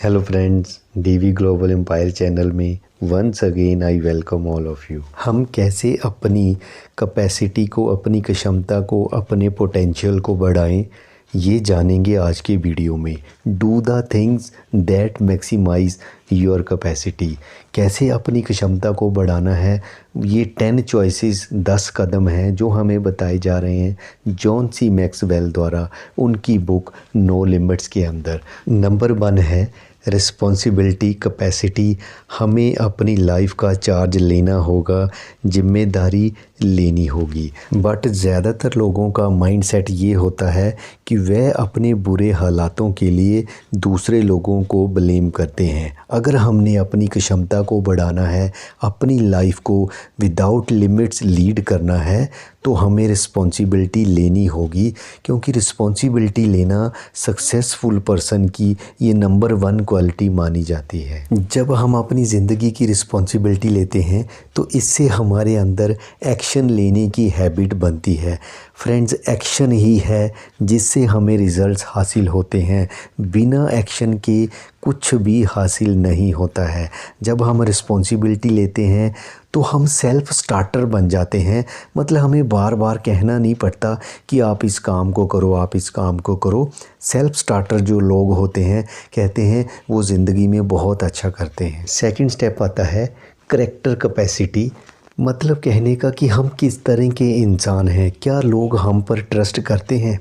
Hello friends, DV global empire channel में once again I welcome all of you. हम कैसे अपनी capacity को, अपनी क्षमता को, अपने पोटेंशियल को बढ़ाएं, ये जानेंगे आज के वीडियो में। Do the things that maximize your capacity. कैसे अपनी क्षमता को बढ़ाना है, ये 10 चॉइसेस 10 कदम हैं जो हमें बताए जा रहे हैं जॉन सी मैक्सवेल द्वारा उनकी बुक नो लिमिट्स के अंदर। नंबर 1 है रिस्पॉन्सिबिलिटी कैपेसिटी। हमें अपनी लाइफ का चार्ज लेना होगा, जिम्मेदारी लेनी होगी। बट ज़्यादातर लोगों का माइंडसेट ये होता है कि वह अपने बुरे हालातों के लिए दूसरे लोगों को ब्लेम करते हैं। अगर हमने अपनी क्षमता को बढ़ाना है, अपनी लाइफ को विदाउट लिमिट्स लीड करना है, तो हमें रिस्पॉन्सिबिलिटी लेनी होगी, क्योंकि रिस्पॉन्सिबिलिटी लेना सक्सेसफुल पर्सन की ये नंबर 1 क्वालिटी मानी जाती है। जब हम अपनी ज़िंदगी की रिस्पॉन्सिबिलिटी लेते हैं तो इससे हमारे अंदर एक्शन लेने की हैबिट बनती है। फ्रेंड्स, एक्शन ही है जिससे हमें रिज़ल्ट्स हासिल होते हैं। बिना एक्शन के कुछ भी हासिल नहीं होता है। जब हम रिस्पॉन्सिबिलिटी लेते हैं तो हम सेल्फ स्टार्टर बन जाते हैं। मतलब हमें बार बार कहना नहीं पड़ता कि आप इस काम को करो, आप इस काम को करो। सेल्फ स्टार्टर जो लोग होते हैं, कहते हैं, वो ज़िंदगी में बहुत अच्छा करते हैं। सेकंड स्टेप आता है करैक्टर कैपेसिटी। मतलब कहने का कि हम किस तरह के इंसान हैं, क्या लोग हम पर ट्रस्ट करते हैं।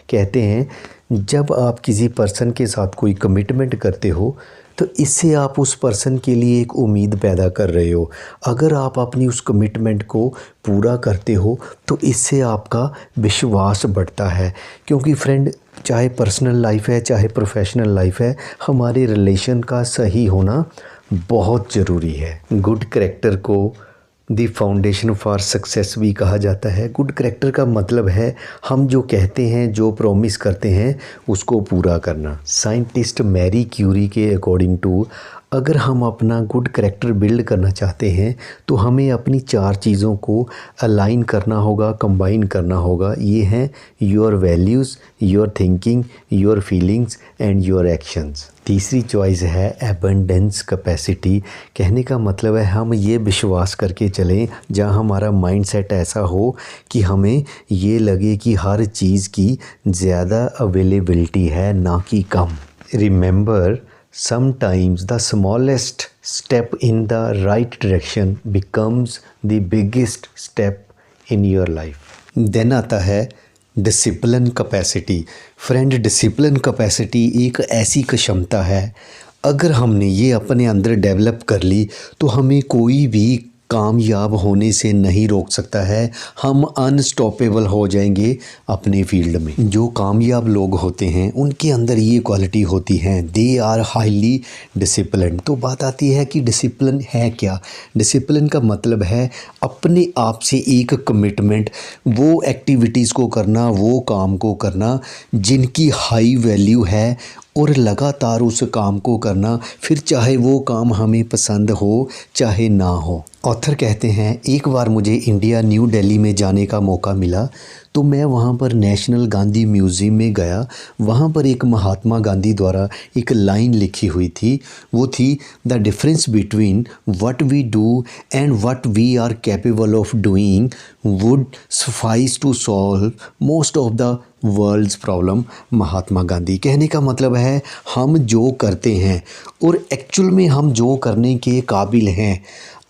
कहते हैं जब आप किसी पर्सन के साथ कोई कमिटमेंट करते हो तो इससे आप उस पर्सन के लिए एक उम्मीद पैदा कर रहे हो। अगर आप अपनी उस कमिटमेंट को पूरा करते हो तो इससे आपका विश्वास बढ़ता है। क्योंकि फ्रेंड, चाहे पर्सनल लाइफ है चाहे प्रोफेशनल लाइफ है, हमारे रिलेशन का सही होना बहुत ज़रूरी है। गुड करैक्टर को दी फाउंडेशन फॉर सक्सेस भी कहा जाता है। गुड करैक्टर का मतलब है हम जो कहते हैं, जो प्रॉमिस करते हैं, उसको पूरा करना। साइंटिस्ट मैरी क्यूरी के अकॉर्डिंग टू, अगर हम अपना गुड करैक्टर बिल्ड करना चाहते हैं तो हमें अपनी 4 चीज़ों को अलाइन करना होगा, कंबाइन करना होगा। ये हैं your values, your thinking, your feelings and your actions. तीसरी चॉइस है एबंडेंस कैपेसिटी। कहने का मतलब है हम ये विश्वास करके चलें, जहाँ हमारा माइंडसेट ऐसा हो कि हमें ये लगे कि हर चीज़ की ज़्यादा अवेलेबिलिटी है, ना कि कम। Remember, sometimes the smallest step in the right direction becomes the biggest step in your life. Then आता है discipline capacity. Friend, discipline capacity एक ऐसी क्षमता है, अगर हमने ये अपने अंदर डेवलप कर ली तो हमें कोई भी कामयाब होने से नहीं रोक सकता है। हम अनस्टॉपेबल हो जाएंगे अपने फील्ड में। जो कामयाब लोग होते हैं उनके अंदर ये क्वालिटी होती हैं, दे आर हाईली डिसिप्लिन। तो बात आती है कि डिसिप्लिन है क्या। डिसिप्लिन का मतलब है अपने आप से एक कमिटमेंट, वो एक्टिविटीज़ को करना, वो काम को करना जिनकी हाई वैल्यू है, और लगातार उस काम को करना, फिर चाहे वो काम हमें पसंद हो चाहे ना हो। ऑथर कहते हैं, एक बार मुझे इंडिया न्यू दिल्ली में जाने का मौका मिला तो मैं वहाँ पर नेशनल गांधी म्यूज़ियम में गया। वहाँ पर एक महात्मा गांधी द्वारा एक लाइन लिखी हुई थी, वो थी the difference between what we do and what we are capable of doing would suffice to solve most of the world's problem. Mahatma Gandhi. कहने का मतलब है हम जो करते हैं और एक्चुअल में हम जो करने के काबिल हैं,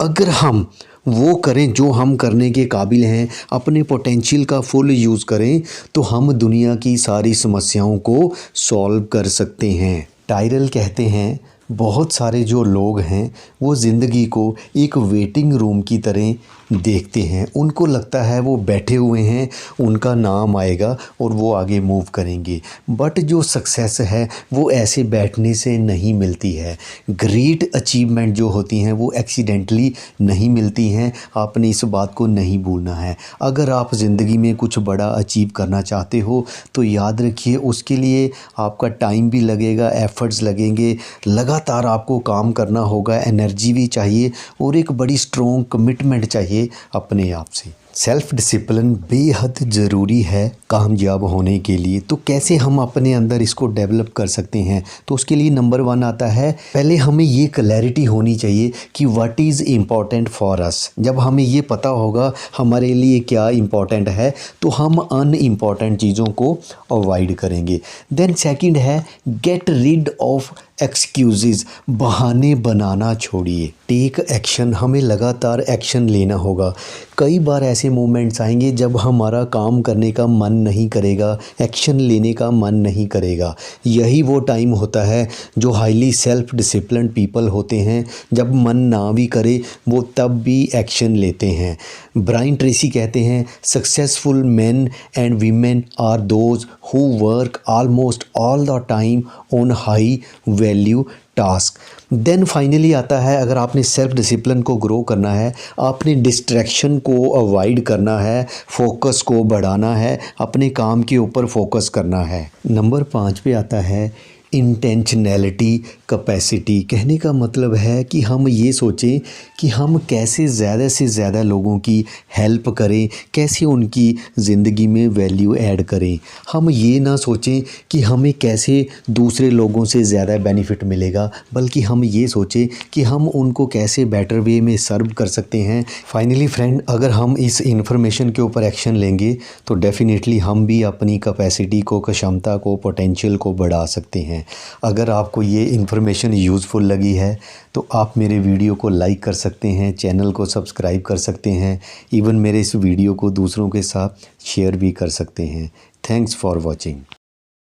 अगर हम वो करें जो हम करने के काबिल हैं, अपने पोटेंशियल का फुल यूज़ करें, तो हम दुनिया की सारी समस्याओं को सॉल्व कर सकते हैं। टायरल कहते हैं बहुत सारे जो लोग हैं वो ज़िंदगी को एक वेटिंग रूम की तरह देखते हैं। उनको लगता है वो बैठे हुए हैं, उनका नाम आएगा और वो आगे मूव करेंगे। बट जो सक्सेस है वो ऐसे बैठने से नहीं मिलती है। ग्रेट अचीवमेंट जो होती हैं वो एक्सीडेंटली नहीं मिलती हैं। आपने इस बात को नहीं भूलना है। अगर आप ज़िंदगी में कुछ बड़ा अचीव करना चाहते हो तो याद रखिए उसके लिए आपका टाइम भी लगेगा, एफर्ट्स लगेंगे, लगातार आपको काम करना होगा, एनर्जी भी चाहिए और एक बड़ी स्ट्रॉन्ग कमिटमेंट चाहिए अपने आप से। सेल्फ डिसिप्लिन बेहद ज़रूरी है कामयाब होने के लिए। तो कैसे हम अपने अंदर इसको डेवलप कर सकते हैं? तो उसके लिए नंबर 1 आता है, पहले हमें ये क्लैरिटी होनी चाहिए कि what is important for us. जब हमें ये पता होगा हमारे लिए क्या इम्पॉर्टेंट है तो हम अनइम्पॉर्टेंट चीज़ों को अवॉइड करेंगे। देन सेकंड है, गेट रिड ऑफ एक्सक्यूज़, बहाने बनाना छोड़िए। टेक एक्शन, हमें लगातार एक्शन लेना होगा। कई बार ऐसे मोमेंट्स आएंगे जब हमारा काम करने का मन नहीं करेगा, एक्शन लेने का मन नहीं करेगा। यही वो टाइम होता है जो हाईली सेल्फ डिसिप्लिन्ड पीपल होते हैं, जब मन ना भी करे वो तब भी एक्शन लेते हैं। ब्रायन ट्रेसी कहते हैं, successful men and women are those who work almost all the time on high value task. Then finally आता है, अगर आपने सेल्फ डिसिप्लिन को ग्रो करना है, आपने डिस्ट्रैक्शन को अवॉइड करना है, फोकस को बढ़ाना है, अपने काम के ऊपर फोकस करना है। नंबर 5 पे आता है इंटेंशनैलिटी कैपेसिटी। कहने का मतलब है कि हम ये सोचें कि हम कैसे ज़्यादा से ज़्यादा लोगों की हेल्प करें, कैसे उनकी ज़िंदगी में वैल्यू ऐड करें। हम ये ना सोचें कि हमें कैसे दूसरे लोगों से ज़्यादा बेनिफिट मिलेगा, बल्कि हम ये सोचें कि हम उनको कैसे बेटर वे में सर्व कर सकते हैं। फाइनली फ्रेंड, अगर हम इस इन्फॉर्मेशन के ऊपर एक्शन लेंगे तो डेफ़िनेटली हम भी अपनी कैपेसिटी को, क्षमता को, पोटेंशियल को बढ़ा सकते हैं। अगर आपको ये इन्फॉर्मेशन यूज़फुल लगी है तो आप मेरे वीडियो को लाइक कर सकते हैं, चैनल को सब्सक्राइब कर सकते हैं, इवन मेरे इस वीडियो को दूसरों के साथ शेयर भी कर सकते हैं। Thanks for watching.